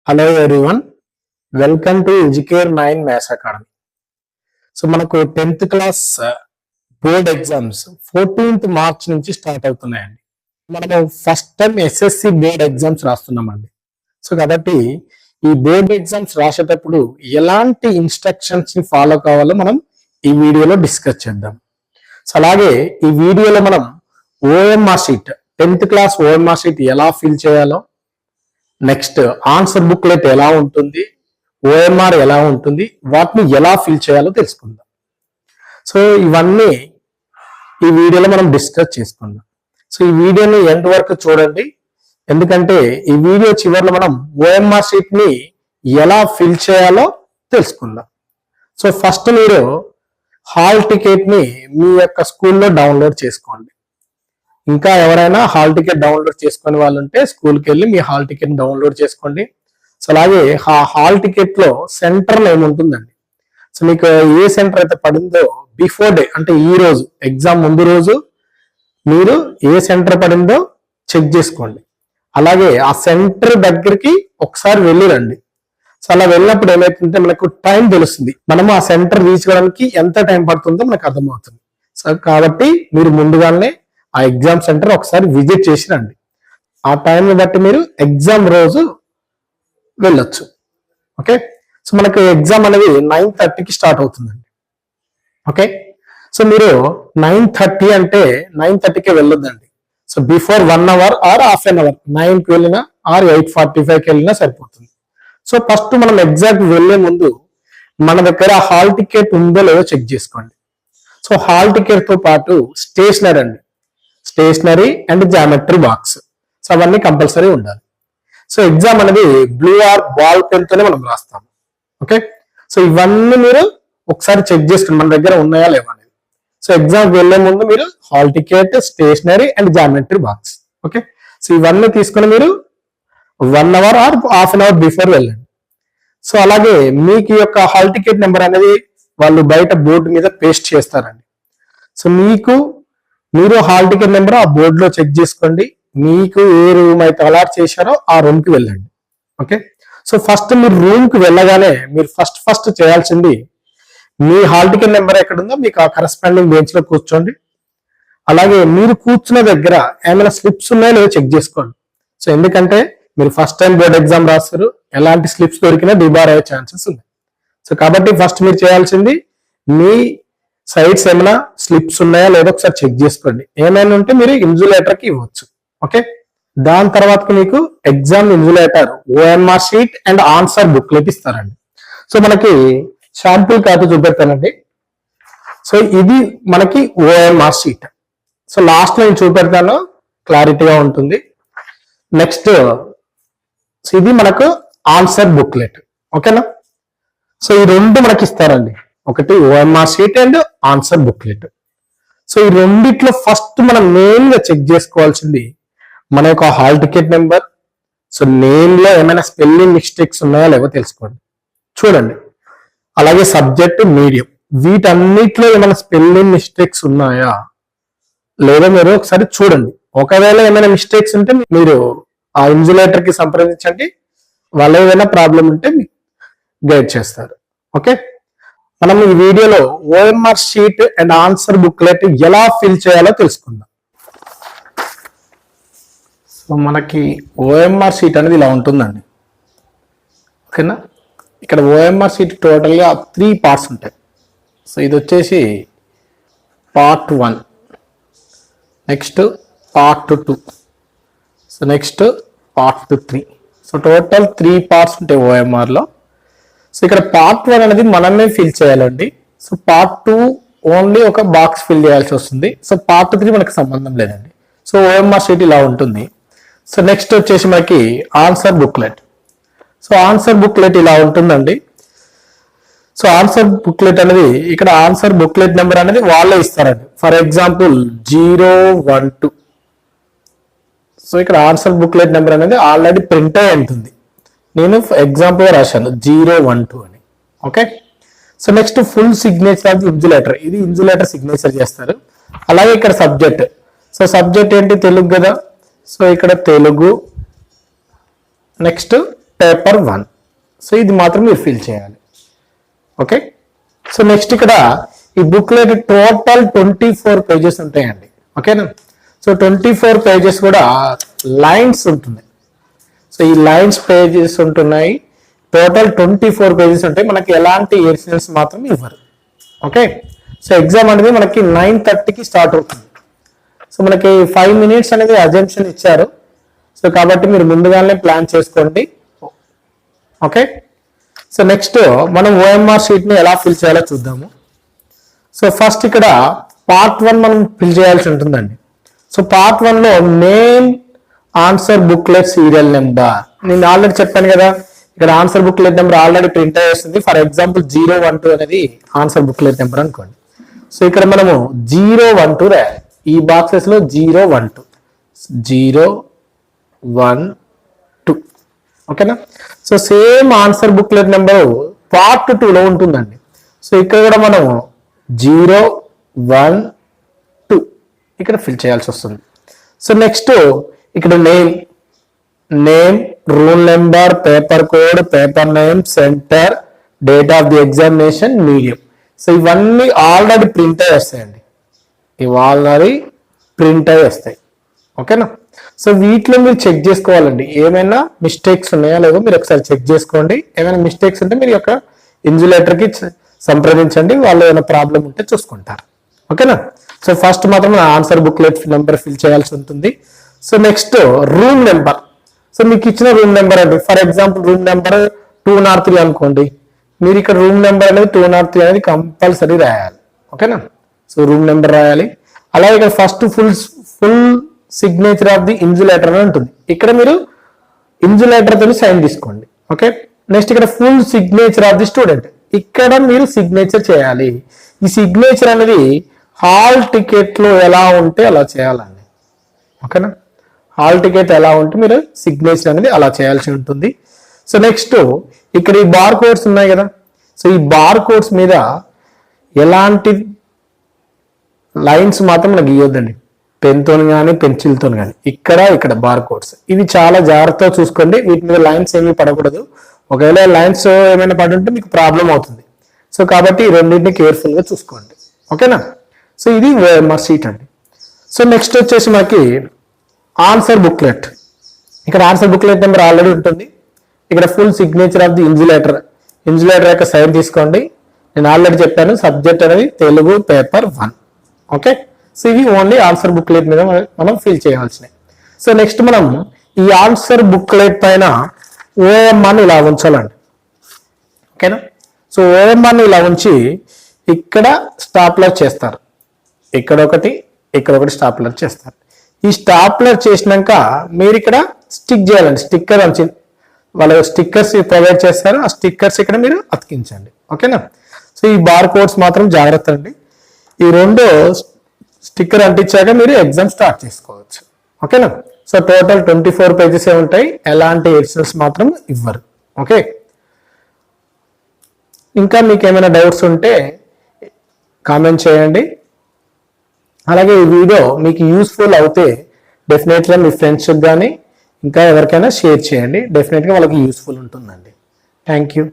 Hello everyone, welcome to Educare 9 maths academy. So మనకు 10th class board exams 14th March నుంచి start అవుతున్నాయండి. మనము first time SSC board exams రాస్తున్నామండి. So కాబట్టి ఈ బోర్డ్ ఎగ్జామ్స్ రాసేటప్పుడు ఎలాంటి ఇన్స్ట్రక్షన్స్ ని ఫాలో కావాలో మనం ఈ వీడియోలో డిస్కస్ చేద్దాం. సో అలాగే ఈ వీడియోలో మనం OMR sheet 10th class OMR sheet ఎలా ఫిల్ చేయాలో, నెక్స్ట్ ఆన్సర్ బుక్లెట్ ఎలా ఉంటుంది, ఓఎంఆర్ ఎలా ఉంటుంది, వాటిని ఎలా ఫిల్ చేయాలో తెలుసుకుందాం. సో ఇవన్నీ ఈ వీడియోలో మనం డిస్కస్ చేసుకుందాం. సో ఈ వీడియోని ఎండ్ వరకు చూడండి, ఎందుకంటే ఈ వీడియో చివరిలో మనం ఓఎంఆర్ షీట్ ని ఎలా ఫిల్ చేయాలో తెలుసుకుందాం. సో ఫస్ట్ మీరు హాల్ టికెట్ ని మీ యొక్క స్కూల్లో డౌన్లోడ్ చేసుకోండి. ఇంకా ఎవరైనా హాల్ టికెట్ డౌన్లోడ్ చేసుకునే వాళ్ళు ఉంటే స్కూల్కి వెళ్ళి మీ హాల్ టికెట్ డౌన్లోడ్ చేసుకోండి. సో అలాగే ఆ హాల్ టికెట్ లో సెంటర్ నేమ్ ఉంటుందండి. సో మీకు ఏ సెంటర్ అయితే పడిందో బిఫోర్ డే, అంటే ఈ రోజు ఎగ్జామ్ ముందు రోజు మీరు ఏ సెంటర్ పడిందో చెక్ చేసుకోండి. అలాగే ఆ సెంటర్ దగ్గరికి ఒకసారి వెళ్ళి రండి. సో అలా వెళ్ళినప్పుడు ఏమైతుందంటే మనకు టైం తెలుస్తుంది, మనము ఆ సెంటర్ రీచ్ అవ్వడానికి ఎంత టైం పడుతుందో మనకు అర్థమవుతుంది. సో కాబట్టి మీరు ముందుగానే ఆ ఎగ్జామ్ సెంటర్ ఒకసారి విజిట్ చేసి రండి. ఆ టైంని బట్టి మీరు ఎగ్జామ్ రోజు వెళ్ళొచ్చు. ఓకే, సో మనకు ఎగ్జామ్ అనేది 9:30కి స్టార్ట్ అవుతుందండి. ఓకే, సో మీరు 9:30 అంటే 9:30కే వెళ్ళొద్దండి. So before 1 hour or half an hour, 9కి వెళ్ళినా ఆర్ 8:45కి వెళ్ళినా సరిపోతుంది. సో ఫస్ట్ మనం ఎగ్జామ్ వెళ్లే ముందు మన దగ్గర హాల్ టికెట్ ఉందో లేదో చెక్ చేసుకోండి. సో హాల్ టికెట్ తో పాటు స్టేషనరీ అండి, stationery and geometry box, so అవన్నీ కంపల్సరీ ఉండాలి. సో ఎగ్జామ్ అనేది బ్లూ ఆర్ బాల్ పెన్ తోనే మనం రాస్తాము. ఓకే, సో ఇవన్నీ మీరు ఒకసారి చెక్ చేసుకోండి మన దగ్గర ఉన్నాయా లేవా అనేది. సో ఎగ్జామ్ వెళ్లే ముందు మీరు hall ticket, stationery and geometry box, okay, so ఇవన్నీ తీసుకొని మీరు 1 hour or half an hour before వెళ్ళండి. సో అలాగే మీకు యొక్క హాల్ టికెట్ నెంబర్ అనేది వాళ్ళు బయట బోర్డు మీద పేస్ట్ చేస్తారండి. సో మీరు హాల్ టికెట్ నెంబర్ ఆ బోర్డులో చెక్ చేసుకోండి. మీకు ఏ రూమ్ అయితే అలాట్ చేశారో ఆ రూమ్ కి వెళ్ళండి. ఓకే, సో ఫస్ట్ మీరు రూమ్ కి వెళ్ళగానే మీరు ఫస్ట్ చేయాల్సింది మీ హాల్ టికెట్ నెంబర్ ఎక్కడుందో మీకు ఆ కరెస్పాండింగ్ బెంచ్ లో కూర్చోండి. అలాగే మీరు కూర్చున్న దగ్గర ఏమైనా స్లిప్స్ ఉన్నాయో లేదో చెక్ చేసుకోండి. సో ఎందుకంటే మీరు ఫస్ట్ టైం బోర్డ్ ఎగ్జామ్ రాస్తారు, ఎలాంటి స్లిప్స్ దొరికినా డిబార్ అయ్యే ఛాన్సెస్ ఉన్నాయి. సో కాబట్టి ఫస్ట్ మీరు చేయాల్సింది మీ సైడ్స్ ఏమైనా స్లిప్స్ ఉన్నాయా లేదో ఒకసారి చెక్ చేసుకోండి. ఏమైనా ఉంటే మీరు ఇన్సులేటర్ కి ఇవ్వచ్చు. ఓకే, దాని తర్వాత మీకు exam insulator, OMR sheet and answer booklet ఇస్తారండి. సో మనకి శాంపుల్ కాపీ చూపెడతానండి. సో ఇది మనకి ఓఎంఆర్ షీట్. సో లాస్ట్ లో నేను చూపెడతాను, క్లారిటీగా ఉంటుంది. నెక్స్ట్ ఇది మనకు ఆన్సర్ బుక్లెట్. ఓకేనా, సో ఈ రెండు మనకి ఇస్తారండి, ఒకటి OMR sheet and answer booklet. So ఈ రెండిట్లో ఫస్ట్ మనం మెయిన్ గా చెక్ చేసుకోవాల్సింది మన యొక్క hall ticket number. So name లో ఏమైనా స్పెల్లింగ్ మిస్టేక్స్ ఉన్నాయా లేవో తెలుసుకోండి, చూడండి. అలాగే సబ్జెక్ట్, మీడియం, వీటన్నిటిలో ఏమైనా స్పెల్లింగ్ మిస్టేక్స్ ఉన్నాయా లేదో మీరు ఒకసారి చూడండి. ఒకవేళ ఏమైనా మిస్టేక్స్ ఉంటే మీరు ఆ ఇన్సులేటర్ కి సంప్రదించండి, వాళ్ళు ఏదైనా ప్రాబ్లం ఉంటే గైడ్ చేస్తారు. ఓకే, మనం ఈ వీడియోలో OMR sheet and answer booklet ఎలా ఫిల్ చేయాలో తెలుసుకుందాం. సో మనకి ఓఎంఆర్ షీట్ అనేది ఇలా ఉంటుందండి. ఓకేనా, ఇక్కడ ఓఎంఆర్ షీట్ టోటల్గా 3 పార్ట్స్ ఉంటాయి. సో ఇది వచ్చేసి part 1, next part 2, so next part 3. So total 3 parts ఉంటాయి ఓఎంఆర్ లో. సో ఇక్కడ పార్ట్ 1 అనేది మనమే ఫిల్ చేయాలండి. సో పార్ట్ 2 ఓన్లీ ఒక బాక్స్ ఫిల్ చేయాల్సి వస్తుంది. సో పార్ట్ 3 మనకి సంబంధం లేదండి. సో ఓఎంఆర్ షీట్ ఇలా ఉంటుంది. సో నెక్స్ట్ వచ్చేసి మనకి answer booklet. So answer booklet ఇలా ఉంటుందండి. సో ఆన్సర్ బుక్లెట్ అనేది ఇక్కడ ఆన్సర్ బుక్లెట్ నెంబర్ అనేది వాళ్ళే ఇస్తారండి. For example 012. సో ఇక్కడ ఆన్సర్ బుక్లెట్ నెంబర్ అనేది ఆల్రెడీ ప్రింట్ అయి ఉంటుంది. నేను ఎగ్జాంపుల్ రాశాను 012 అని. Okay, so next full signature of insulator, ఇది ఇన్సులేటర్ సిగ్నేచర్ చేస్తారు. అలాగే ఇక్కడ సబ్జెక్ట్. సో సబ్జెక్ట్ ఏంటి, తెలుగు కదా. సో ఇక్కడ తెలుగు, నెక్స్ట్ పేపర్ 1. సో ఇది మాత్రం మీరు ఫిల్ చేయాలి. ఓకే, సో నెక్స్ట్ ఇక్కడ ఈ బుక్లెట్ టోటల్ 24 పేజెస్ ఉంటాయండి. ఓకేనా, సో 24 పేజెస్ కూడా లైన్స్ ఉంటుంది. సో ఈ లైన్స్ పేజెస్ ఉంటున్నాయి. టోటల్ 24 పేజెస్ ఉంటాయి. మనకి ఎలాంటి ఎడిషనల్స్ మాత్రం ఇవ్వరు. ఓకే, సో ఎగ్జామ్ అనేది మనకి 9:30కి స్టార్ట్ అవుతుంది. సో మనకి 5 minutes అనేది అజంప్షన్ ఇచ్చారు. సో కాబట్టి మీరు ముందుగానే ప్లాన్ చేసుకోండి. ఓకే, సో నెక్స్ట్ మనం ఓఎంఆర్ షీట్ని ఎలా ఫిల్ చేయాలో చూద్దాము. సో ఫస్ట్ ఇక్కడ పార్ట్ 1 మనం ఫిల్ చేయాల్సి ఉంటుందండి. సో పార్ట్ 1లో name, answer booklet, serial number. నేను ఆల్రెడీ చెప్పాను కదా, ఇక్కడ answer booklet number already print అయ్యేస్తుంది. ఫర్ ఎగ్జాంపుల్ 012 అనేది ఆన్సర్ బుక్లెట్ నెంబర్ అనుకోండి. సో ఇక్కడ మనము 012 రాయాలి. ఈ బాక్సెస్ లో 012 012. ఓకేనా, so same answer booklet number part 2లో ఉంటుందండి. సో ఇక్కడ కూడా మనం 012 ఇక్కడ ఫిల్ చేయాల్సి వస్తుంది. సో నెక్స్ట్ ఇక్కడ name, rule number, paper code, paper name, centre, date of the examination, medium. So ఇవన్నీ ఆల్రెడీ ప్రింట్ అయ్యి వస్తాయండి. ఇవి ఆల్రెడీ ప్రింట్ అయ్యి వస్తాయి. ఓకేనా, సో వీటిలో మీరు చెక్ చేసుకోవాలండి, ఏమైనా మిస్టేక్స్ ఉన్నాయా లేదో మీరు ఒకసారి చెక్ చేసుకోండి. ఏమైనా మిస్టేక్స్ ఉంటే మీరు యొక్క ఇన్సులేటర్కి సంప్రదించండి, వాళ్ళు ఏమైనా ప్రాబ్లం ఉంటే చూసుకుంటారు. ఓకేనా, సో ఫస్ట్ మాత్రం ఆన్సర్ బుక్లెట్ నెంబర్ ఫిల్ చేయాల్సి ఉంటుంది. So next room number. So మీకు ఇచ్చిన రూమ్ నెంబర్ అండి, ఫర్ ఎగ్జాంపుల్ రూమ్ నెంబర్ 203 అనుకోండి. మీరు ఇక్కడ రూమ్ నెంబర్ అనేది 203 అనేది కంపల్సరీ రాయాలి. ఓకేనా, సో రూమ్ నెంబర్ రాయాలి. అలాగే ఇక్కడ first full signature of the insulator అని ఉంటుంది. ఇక్కడ మీరు ఇన్సులేటర్ తో సైన్ తీసుకోండి. ఓకే, నెక్స్ట్ ఇక్కడ full signature of the student. ఇక్కడ మీరు సిగ్నేచర్ చేయాలి. ఈ సిగ్నేచర్ అనేది హాల్ టికెట్ లో ఎలా ఉంటే అలా చేయాలండి. ఓకేనా, హాల్ టికెట్ ఎలా ఉంటే మీరు సిగ్నేచర్ అనేది అలా చేయాల్సి ఉంటుంది. సో నెక్స్ట్ ఇక్కడ ఈ బార్ కోడ్స్ ఉన్నాయి కదా. సో ఈ బార్ కోడ్స్ మీద ఎలాంటి లైన్స్ మాత్రం మనకి ఇవ్వద్దండి, పెన్తో కానీ పెన్సిల్తో కానీ. ఇక్కడ బార్ కోడ్స్ ఇవి చాలా జాగ్రత్తగా చూసుకోండి. వీటి మీద లైన్స్ ఏమీ పడకూడదు. ఒకవేళ లైన్స్ ఏమైనా పడి ఉంటే మీకు ప్రాబ్లం అవుతుంది. సో కాబట్టి ఈ రెండింటిని కేర్ఫుల్గా చూసుకోండి. ఓకేనా, సో ఇది ఓఎంఆర్ షీట్ అండి. సో నెక్స్ట్ వచ్చేసి మనకి ఆన్సర్ బుక్లెట్. ఇక్కడ ఆన్సర్ బుక్లెట్ నెంబర్ ఆల్రెడీ ఉంటుంది. ఇక్కడ full signature of the insulator యొక్క సైన్ తీసుకోండి. నేను ఆల్రెడీ చెప్పాను, సబ్జెక్ట్ అనేది తెలుగు పేపర్ 1. ఓకే, సో ఇవి ఓన్లీ ఆన్సర్ బుక్లెట్ మీద మనం ఫిల్ చేయాల్సినవి. సో నెక్స్ట్ మనం ఈ ఆన్సర్ బుక్లెట్ పైన ఓఎంఆర్ని ఇలా ఉంచాలండి. ఓకేనా, సో ఓఎంఆర్ని ఇలా ఉంచి ఇక్కడ స్టాప్లర్ చేస్తారు. ఇక్కడ ఒకటి స్టాప్లర్ చేస్తారు. ఈ స్టాప్లర్ చేసినాక మీరు ఇక్కడ స్టిక్ చేయాలండి. స్టిక్కర్ అని వాళ్ళు స్టిక్కర్స్ ప్రొవైడ్ చేస్తారు. ఆ స్టిక్కర్స్ ఇక్కడ మీరు అతికించండి. ఓకేనా, సో ఈ బార్ కోడ్స్ మాత్రం జాగ్రత్త అండి. ఈ రెండు స్టిక్కర్ అంటించాక మీరు ఎగ్జామ్ స్టార్ట్ చేసుకోవచ్చు. ఓకేనా, సో టోటల్ 24 పేజెస్ ఉంటాయి. ఎలాంటి ఎడిషనల్స్ మాత్రం ఇవ్వరు. ఓకే, ఇంకా మీకు ఏమైనా డౌట్స్ ఉంటే కామెంట్ చేయండి. అలాగే ఈ వీడియో మీకు యూస్ఫుల్ అవుతే డెఫినెట్గా మీ ఫ్రెండ్స్కి కానీ ఇంకా ఎవరికైనా షేర్ చేయండి. డెఫినెట్గా వాళ్ళకి యూస్ఫుల్ ఉంటుందండి. Thank you.